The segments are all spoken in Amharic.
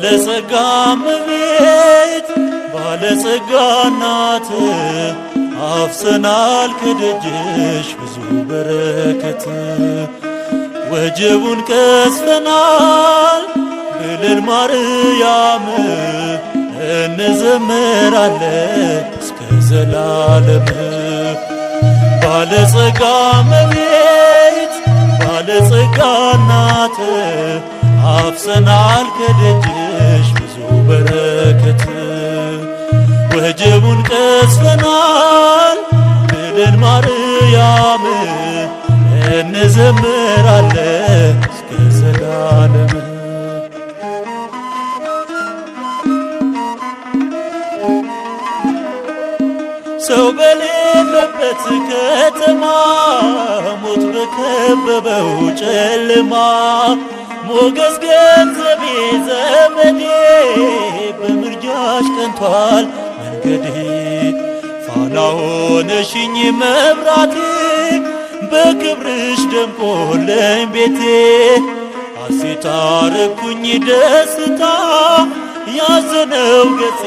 ባለጸጋ እመቤት ባለጸጋ እናት አፍሰናል ከደጅሽ ብዙ በረከት። ወጀቡን ቀስፈናል ብለን ማርያም እንዘምራለን እስከ ዘላለም። ባለጸጋ እመቤት ባለጸጋ እናት አፍሰናል ከደጅሽ ብዙ በረከት። ወጀቡን ቀስፈናል ብለን ማርያም እንዘምራለን እስከ ዘላለም። ሰው በሌለበት ከተማ ሞት በከበበው ጨለማ ሞገስ ገንዘቤ ዘመዴ በምልጃሽ ቀንቷል መንገዴ። ፋና ሆነሽኝ መብራቴ በክብርሽ ደምቆለኝ ቤቴ። ሐሴት አረኩኝ ደስታ ያዘነው ገጼ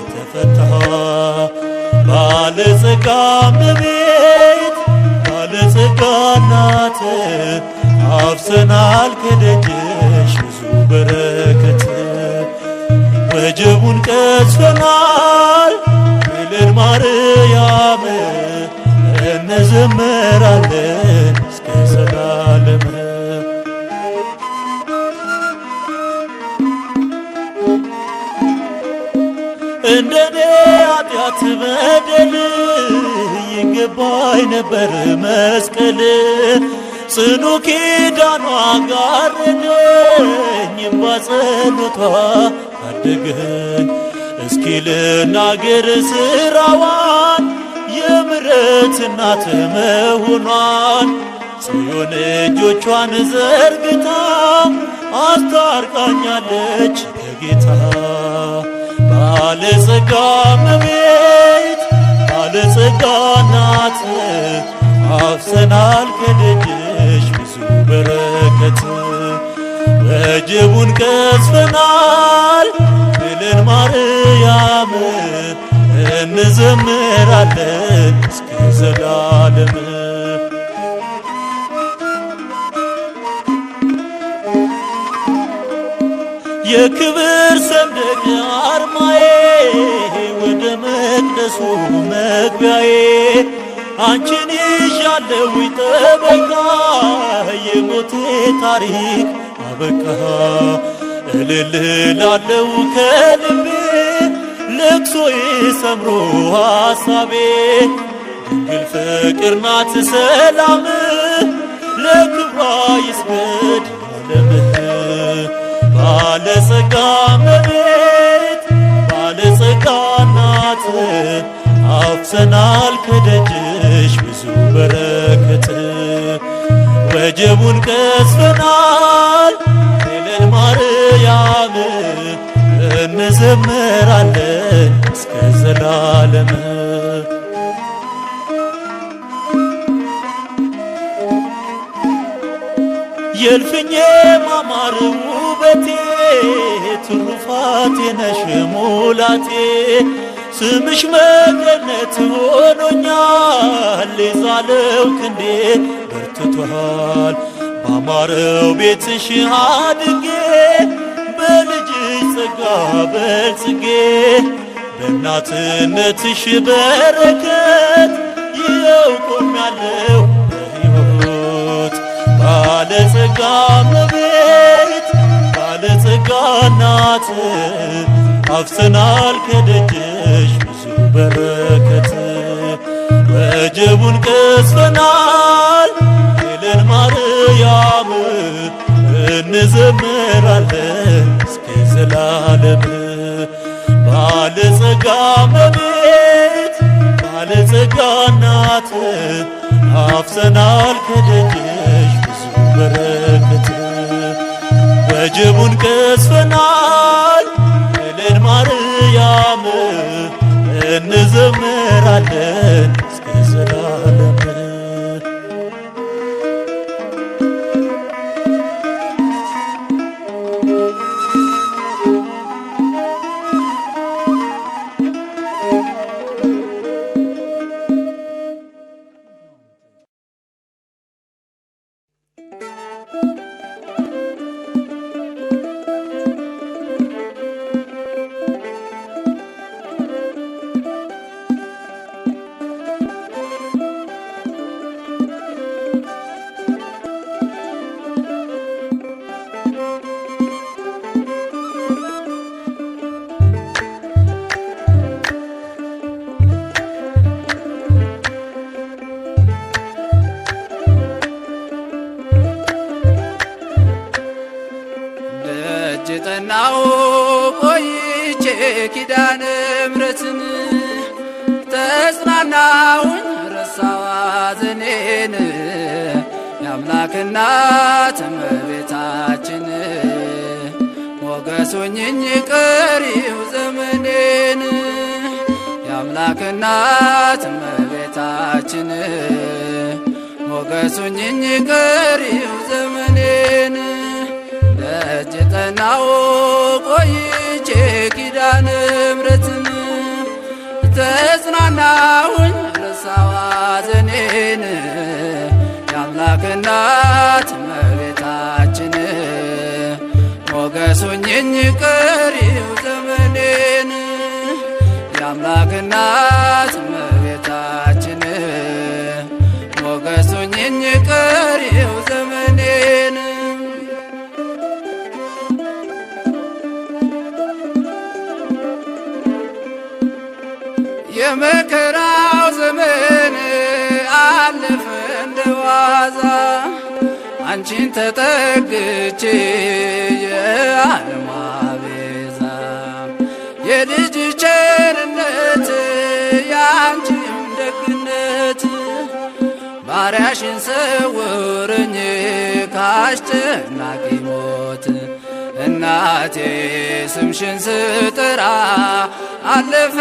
ተፈታ። ባለጸጋ እመቤት ባለጸጋ እናት አፍሰናል ከደጅሽ ብዙ በረከት። ወጀቡን ቀስፈናል ብለን ማርያም እንዘምራለን እስከ ዘላለም። እንደኔ ኃጢአት በደል ይገባኝ ነበር መስቀል። ጽኑ ኪዳኗ ጋረደኝ በጸሎቷ ታደገኝ። እስኪ ልናገር ስራዋን የምሕረት እናት መሆኗን። ጽዮን እጆቿን ዘርግታ አስታርቃኛለች ከጌታ። ባለጸጋ እመቤት ባለጸጋ እናት አፍሰናል ከደጅሽ ብዙ በረከት። ወጀቡን ቀስፈናል ብለን ማርያም እንዘምራለን እስከ ዘላለም። የክብር ሰንደቅ አርማዬ ወደ መቅደሱ መግቢያዬ አንቺን ይዣለሁ ጠበቃ። የሞቴ ታሪክ አበቃ። እልል እላለሁ ከልቤ ለቅሶዬ ሰምሮ ሐሳቤ። ድንግል ፍቅር ናት ሰላም ለክብሯ ይስገድ ዓለም። ባለጸጋ እመቤት ባለጸጋ እናት አፍሰናል ከደጅሽ ብዙ በረከት። ወጀቡን ቀስፈናል ብለን ማርያም እንዘምራለን እስከ ዘላለም። የእልፍኜ ማማር ውበቴ ትሩፋቴ ነሽ ሙላቴ። ስምሽ መገነት ሆኖኛል የዛለው ክንዴ በርትቷል። ባማረው ቤትሽ አድጌ በልጅሽ ጸጋ በልጽጌ። በእናትነትሽ በረከት ይኸው ቆሜያለሁ በሕይወት። ባለጸጋ እመቤት ባለጸጋ እናት አፍሰናል ከደጅሽ ብዙ በረከት። ወጀቡን ቀስፈናል ብለን ማርያም እንዘምራለን እስከ ዘላለም። ባለጸጋ እመቤት ባለጸጋ እናት አፍሰናል ከደጅሽ ብዙ በረከት። ወጀቡን ቀስፈናል ብለን ማርያም እንዘምራለን እስከ ዘላለም። ኪዳነ ምሕረትን ተጽናናሁኝ ረሳሁ ሐዘኔን የአምላክ እናት እመቤታችን ሞገስ ሁኚኝ ቀሪው ዘመኔን የአምላክ እናት እመቤታችን ሞገስ ሁኚኝ ቀሪው ዘመኔን ደጅ ጠናሁ ቆይቼ ኪዳነ ምሕረትን ተጽናናሁኝ ረሳሁ ሐዘኔን የአምላክ እናት እመቤታችን ሞገስ ሁኚኝ ቀሪው ዘመኔን የአምላክ እናት እመቤታችን ሞገስ ሁኚኝ ቀሪው ዘመኔን የመከራው ዘመን አለፈ እንደዋዛ አንቺን ተጠግቼ የዓለም ቤዛ የልጅ ቸርነት የአንቺም ደግነት ባሪያሽን ሰውርኝ ካስጨናቂ ሞት እናቴ ስምሽን ስጠራ አለፈ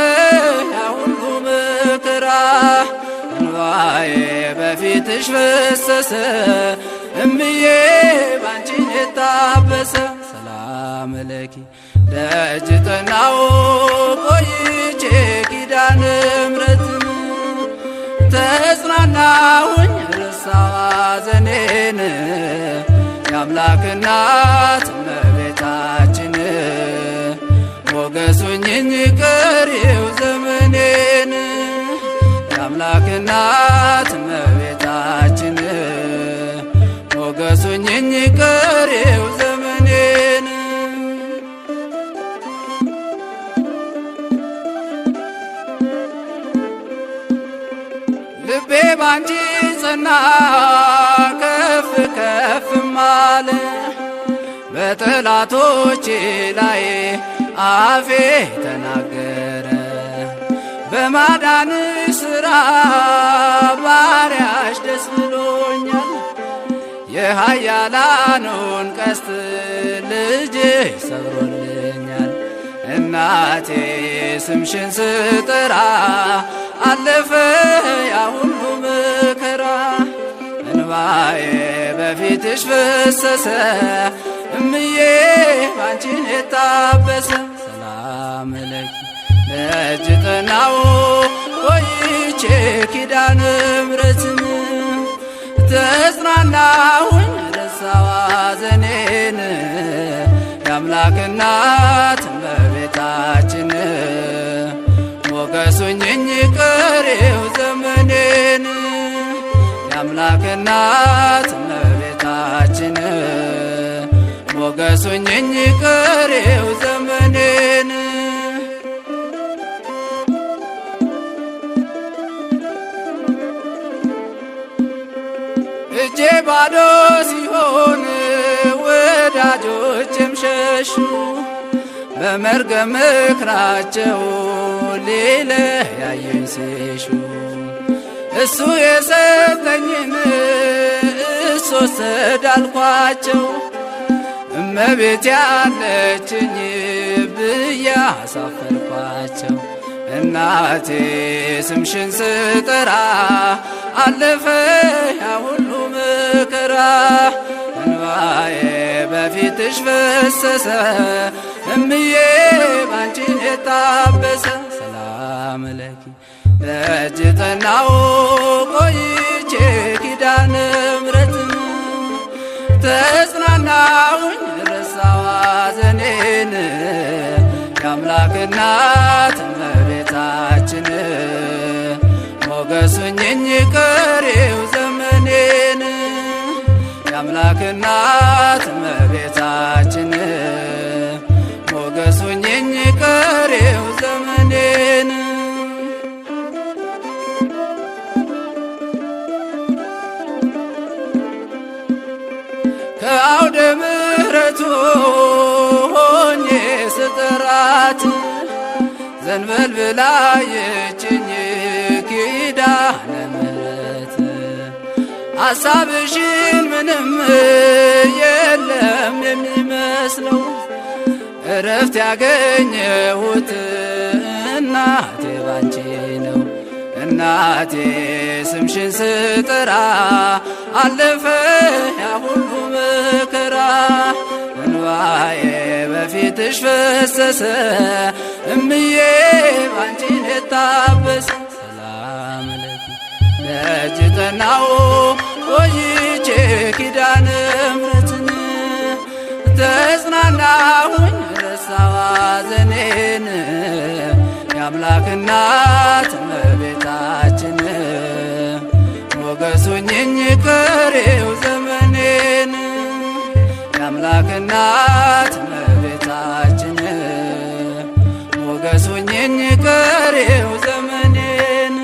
ያ ሁሉ መከራ እንባዬ በፊትሽ ፈሰሰ እምዬ ባንቺን የታበሰ ሰላም ለኪ ደጅ ጠናሁ ቆይቼ ኪዳነ ምሕረትን ተጽናናሁኝ ረሳሁ ሐዘኔን የአምላክ እናት እመቤታችን ሞገስ ሁኚኝ ቀሪው ዘመኔን የአምላክ እናት እመቤታችን ሞገስ ሁኚኝ ቀሪው ዘመኔን ልቤ ባንቺ ጸና ከፍ ከፍም አለ በጠላቶቼ ላይ አፌ ተናገረ በማዳንሽ ሥራ ባሪያሽ ደስ ብሎኛል የኃያላኑን ቀስት ልጅሽ ሰብሮልኛል እናቴ ስምሽን ስጠራ አለፈ ያ ሁሉ መከራ እንባዬ በፊትሽ ፈሰሰ እምዬ ባንቺን የታበሰ ሰላም ለኪ ደጅ ጠናሁ ቆይቼ ኪዳነ ምሕረትን ተጽናናሁኝ ረሳሁ ሐዘኔን የአምላክ እናት እመቤታችን ሞገስ ሁኚኝ ቀሪው ዘመኔን የአምላክ እናት እመቤታችን ሞገስ ሁኚኝ ቀሪው ዘመኔን እጄ ባዶ ሲሆን ወዳጆቼም ሸሹ በመርገም ምክራቸው ሊለያዩኝ ሲሹ እሱ የሰጠኝን እሱ ወሰደ አልኳቸው እመቤት ያለችኝ ብዬ አሳፈርኳቸው እናቴ ስምሽን ስጠራ አለፈ ያ ሁሉ መከራ እንባዬ በፊትሽ ፈሰሰ እምዬ ባንቺን የታበሰ ሰላም ለኪ ደጅ ጠናሁ ቆይቼ ኪዳነ ምሕረትን ተጽናናሁኝ ረሳሁ ሐዘኔን የአምላክ እናት እመቤታችን ሞገስ ሁኚኝ ቀሪው ዘመኔን የአምላክ እናት እመቤታችን ሞገስ ሁኚኝ ቀሪው ዘመኔን ከአውደ ምሕረቱ ሆኜ ስጠራት ዘንበል ብላ የችኝ ኪዳነ ምሕረት ሐሳብሽን ምንም የለም የሚመስለው እረፍት ያገኘሁት እናቴ ባንቺ ነው። እናቴ ስምሽን ስጠራ አለፈ ያ ሁሉ መከራ እንባዬ በፊትሽ ፈሰሰ እምዬ ባንቺን የታበሰ ሰላም ለኪ ደጅ ጠናሁ ቆይቼ ኪዳነ ምሕረትን ተጽናናሁኝ ረሳሁ ሐዘኔን የአምላክ እናት እመቤታችን ሞገስ ሁኚኝ ቀሪው ዘመኔን የአምላክ እናት እመቤታችን ሞገስ ሁኚኝ ቀሪው ዘመኔን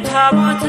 ታቦተ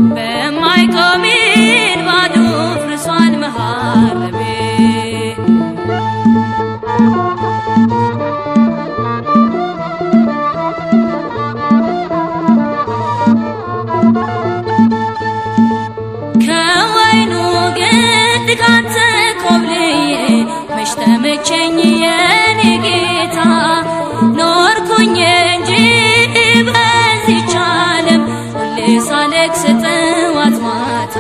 በማይቆም ባዶ ፍርሷል መሃረቤ ከወይኑ ግንድ ካንተ ኮብልዬ መች ተመቸኝ የኔ ጌታ ኖርኩኝ እንጂ በዚች ዓለም ሁሌ ሳለቅስ ጥዋት ማታ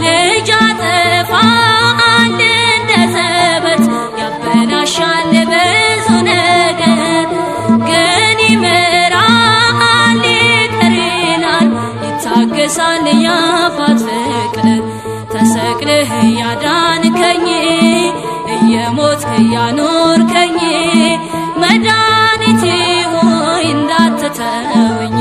ልጅ አጠፋል እንደ ዘበት ያበላሻል ብዙ ነገር ግን ይምራል ይቅር ይላል ይታገሳል ያባት ፍቅር ተሰቅለህ ያዳንከኝ እየሞትክ ያኖርከኝ መድኃኒቴ ሆይ እንዳትተወኝ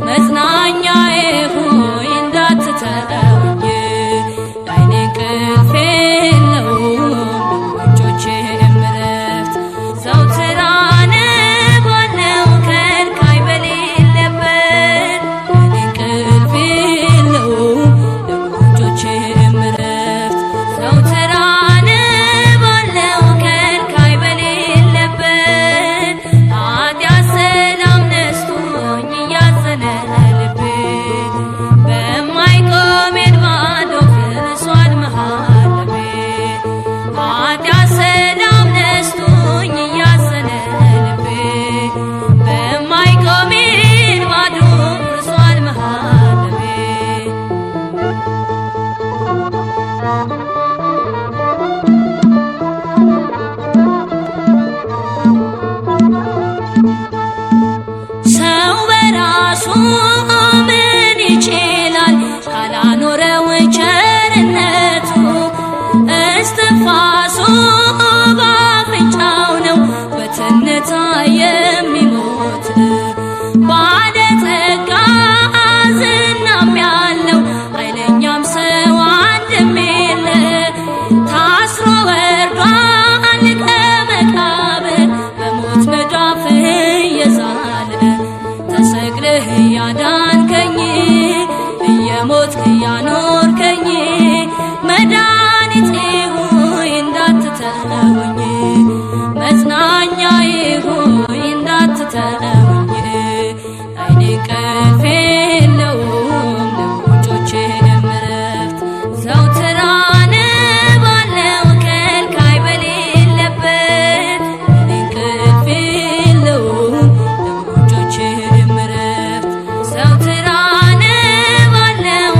መጽናኛዬ ሆይ እንዳትተወኝ የዓይኔ እንቅልፍ የለውም ለእጆቼም ዕረፍት ዘወትር አነባለሁ ከልካይ በሌለበት የዓይኔ እንቅልፍ የለውም ለእጆቼም ዕረፍት ዘወትር አነባለሁ ከልካይ በሌለበት ኃጢአት ሰላም ነስቶኝ እያዘነ ልቤ በማይቆም ባዶ ፍርሷል መሃረቤ ኃጢአት ሰላም ነስቶኝ እያዘነ ልቤ በማይቆም ባዶ ፍርሷል መሃረቤ ሰው በራሱ ምን ይችላል ካላኖረው ቸርነቱ እስትንፋሱ በአፍንጫው ነው በትንታ የሚሞት ባለጸጋ ዝናም ያለው ኃይለኛም ሰው አንድም የለ ታስሮ ወርዷል ከመቃብር በሞት መዳፍ እየዛለ ተሰቅለህ ያዳንከኝ እየሞትክ ያኖርከኝ መድኃኒቴ ሆይ እንዳትተወኝ መጽናኛዬ ሆይ እንዳትተወኝ የዓይኔ እንቅልፍ የለውም ለእጆቼም ዕረፍት ዘወትር አነባለሁ ከልካይ በሌለበት የዓይኔ እንቅልፍ የለውም ለእጆቼም ዕረፍት ዘወትር አነባለሁ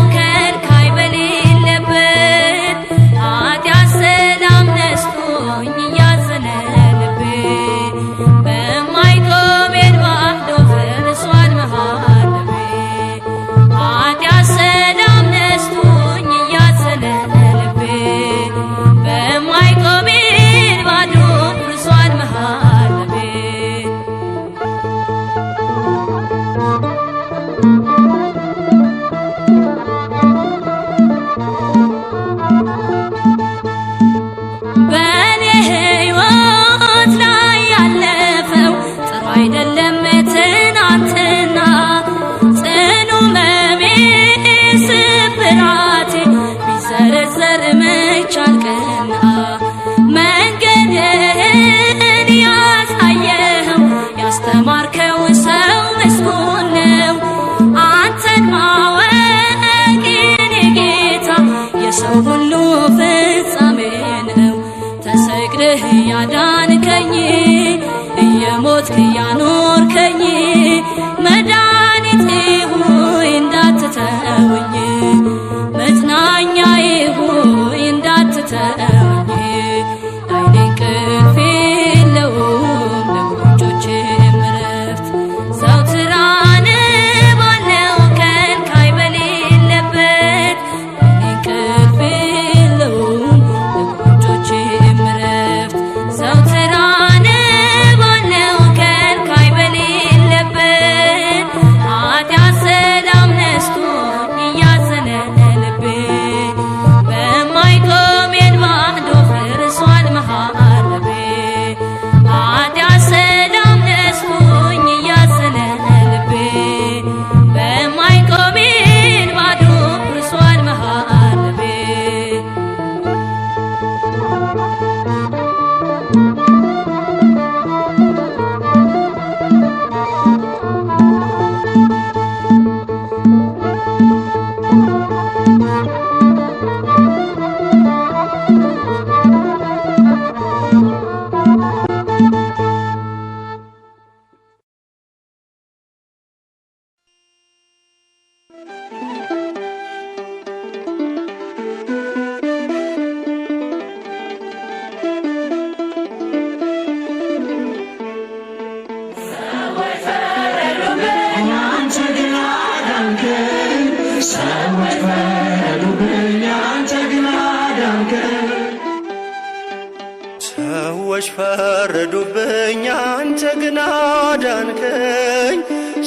ሰዎች ፈረዱብኝ አንተ ግን አዳንከኝ።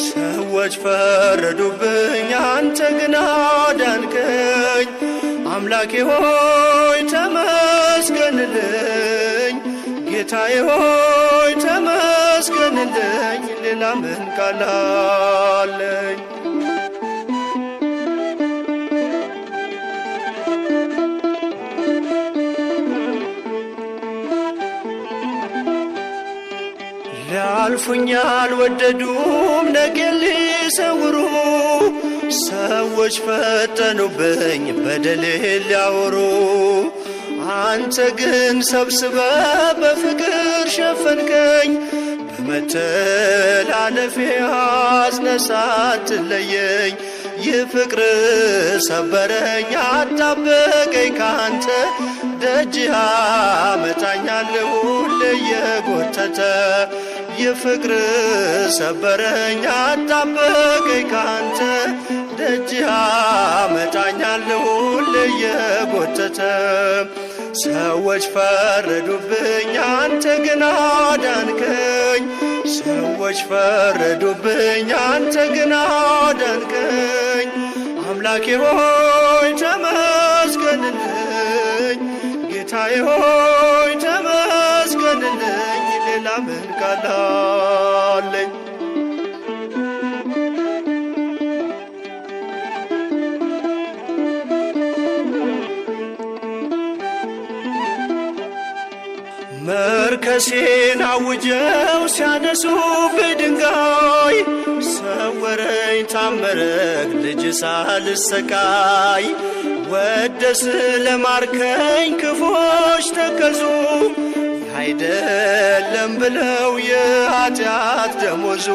ሰዎች ፈረዱብኝ አንተ ግን አዳንከኝ። አምላኬ ሆይ ተመስገንልኝ፣ ጌታዬ ሆይ ተመስገንልኝ። ሌላ ምን ቃል አለኝ? ሊያልፉኝ አልወደዱም ነገን ሊሰውሩ። ሰዎች ፈጠኑብኝ በደሌን ሊያወሩ። አንተ ግን ሰብስበ በፍቅር ሸፈንከኝ። በመተላለፌ አዝነህ ሳትለየኝ ይህ ፍቅር ሰበረኝ አጣበቀኝ ካንተ። ደጅ አመጣኛል ሁሌ የጎተተ ይህ ፍቅር ሰበረኝ አጣበቀኝ ካንተ። ደጅ አመጣኛል ሁሌ የጎተተ ሰዎች ፈረዱብኝ አንተ ግን አዳንከኝ። ሰዎች ፈረዱብኝ አንተ ግን አዳንከኝ። አምላኬ ሆይ ተመስገንልኝ፣ ጌታዬ ሆይ ተመስገንልኝ። ሌላ ምን ቃል አለኝ? መርከሴን አውጀው ሲያነሱብኝ ድንጋይ። ሰወረኝ ታመረክ ልጅ ሳልሰቃይ። ወደ ስለማርከኝ ክፎች ተከዙ። አይደለም ብለው የኃጢአት ደሞዙ።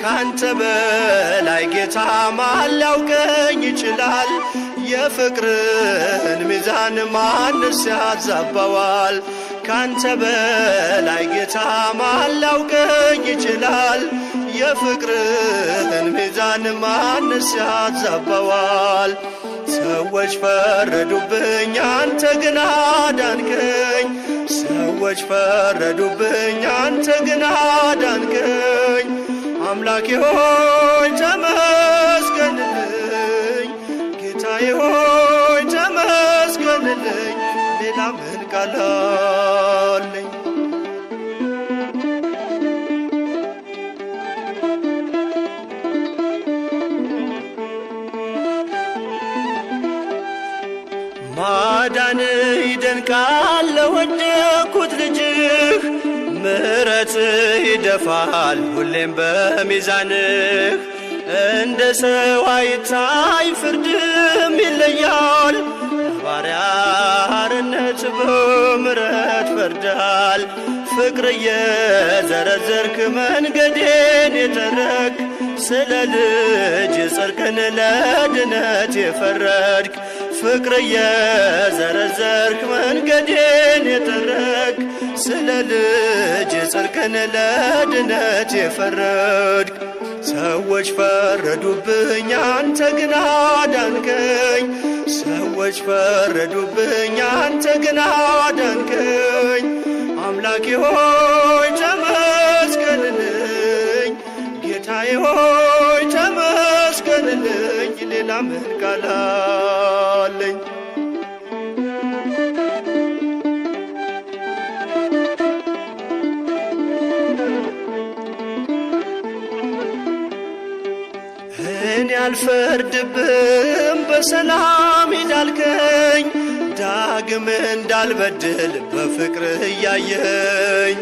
ካንተ በላይ ጌታ ማን ሊያውቀኝ ይችላል? የፍቅርን ሚዛን ማንስ ያዛባዋል? ካንተ በላይ ጌታ ማን ሊያውቀኝ ይችላል? የፍቅርን ሚዛን ማንስ ያዛባዋል? ሰዎች ፈረዱብኝ አንተ ግን አዳንከኝ። ሰዎች ፈረዱብኝ አንተ ግን አዳንከኝ። አምላኬ ሆይ ተመስገንልኝ፣ ጌታዬ ሆይ ተመስገንልኝ። ሌላ ምን ቃል አለኝ? ማዳንህ ይደንቃል ለወደኩት ልጅህ። ምሕረትህ ይደፋል ሁሌም በሚዛንህ። እንደ ሰው አይታይ ፍርድም ይለያል። ባሪያ አርነት በምሕረት ፈርዳል። ፍቅር የዘረዘርክ መንገዴን የተረክ። ስለ ልጅ ጽድቅን ለድነት የፈረድክ። ፍቅር የዘረዘርክ መንገዴን የተረክ። ስለ ልጅ ጽድቅን ለድነት የፈረድክ። ሰዎች ፈረዱብኝ አንተ ግን አዳንከኝ። ሰዎች ፈረዱብኝ አንተ ግን አዳንከኝ። አምላኬ ሆይ ተመስገንልኝ፣ ጌታዬ ሆይ ተመስገንልኝ። ሌላ ምን ቃል አለኝ? እኔ አልፈርድብም በሰላም ሂዳልከኝ። ዳግም እንዳልበድል በፍቅርህ እያየኝ።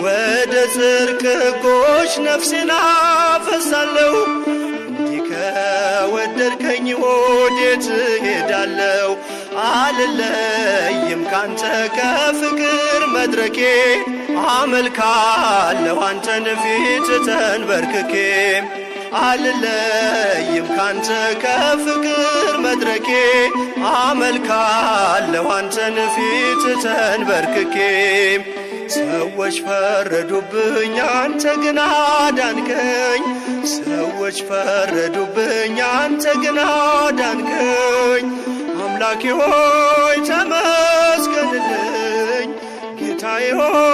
ወደ ጽድቅ ሕጎች ነፍሴን አፈሳለሁ። እንዲህ ከወደድከኝ ወዴት እሄዳለሁ? አልለይም ካንተ ከፍቅር መድረኬ። አመልካለሁ አንተን ፊት ተንበርክኬ። አልለይም ካንተ ከፍቅር መድረኬ። አመልካለሁ አንተን ፊት ተንበርክኬ። ሰዎች ፈረዱብኝ አንተ ግን አዳንከኝ። ሰዎች ፈረዱብኝ፣ አንተ ግን አዳንከኝ። አምላኬ ሆይ ተመስገንልኝ፣ ጌታዬ ሆይ